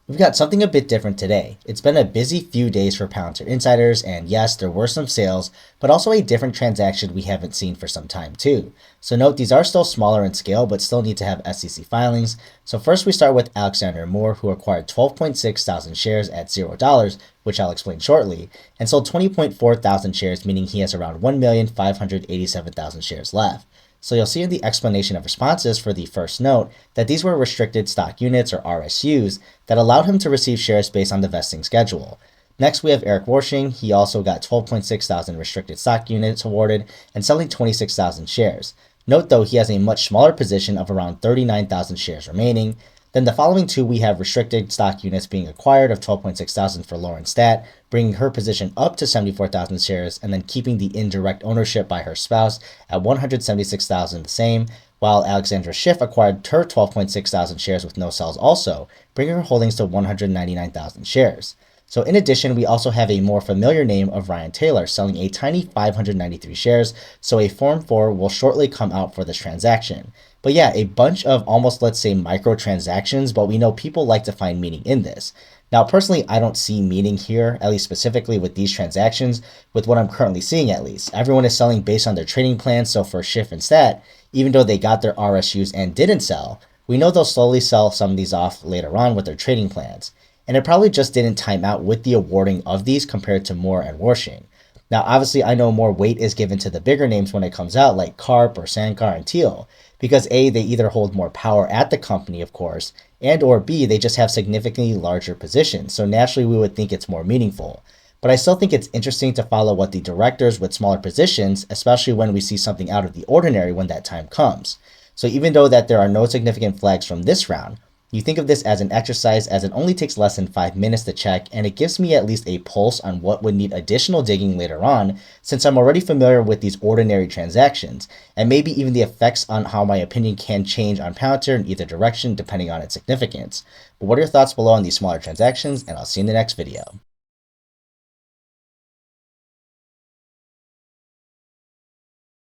We've got something a bit different today. It's been a busy few days for Palantir insiders, and yes, there were some sales, but also a different transaction we haven't seen for some time too. So note these are still smaller in scale, but still need to have SEC filings. So first we start with Alexander Moore, who acquired 12.6 thousand shares at $0, which I'll explain shortly, and sold 20.4 thousand shares, meaning he has around 1,587,000 shares left. So you'll see in the explanation of responses for the first note that these were restricted stock units or RSUs that allowed him to receive shares based on the vesting schedule. Next, we have Eric Warshing. He also got 12.6 thousand restricted stock units awarded and selling 26,000 shares. Note though, he has a much smaller position of around 39,000 shares remaining. Then the following two, we have restricted stock units being acquired of 12.6 thousand for Lauren Stat, bringing her position up to 74,000 shares, and then keeping the indirect ownership by her spouse at 176,000 the same, while Alexandra Schiff acquired her 12.6 thousand shares with no sells also, bringing her holdings to 199,000 shares. So in addition, we also have a more familiar name of Ryan Taylor selling a tiny 593 shares, so a Form 4 will shortly come out for this transaction. But yeah, a bunch of almost, let's say, microtransactions, but we know people like to find meaning in this. Now, personally, I don't see meaning here, at least specifically with these transactions, with what I'm currently seeing at least. Everyone is selling based on their trading plans, so for Schiff and Stat, even though they got their RSUs and didn't sell, we know they'll slowly sell some of these off later on with their trading plans. And it probably just didn't time out with the awarding of these compared to Moore and Warshing. Now, obviously, I know more weight is given to the bigger names when it comes out, like Karp or Sankar and Teal, because A, they either hold more power at the company, of course, and or B, they just have significantly larger positions, so naturally we would think it's more meaningful. But I still think it's interesting to follow what the directors with smaller positions, especially when we see something out of the ordinary when that time comes. So even though that there are no significant flags from this round, you think of this as an exercise as it only takes less than 5 minutes to check, and it gives me at least a pulse on what would need additional digging later on, since I'm already familiar with these ordinary transactions, and maybe even the effects on how my opinion can change on Palantir in either direction depending on its significance. But what are your thoughts below on these smaller transactions, and I'll see you in the next video.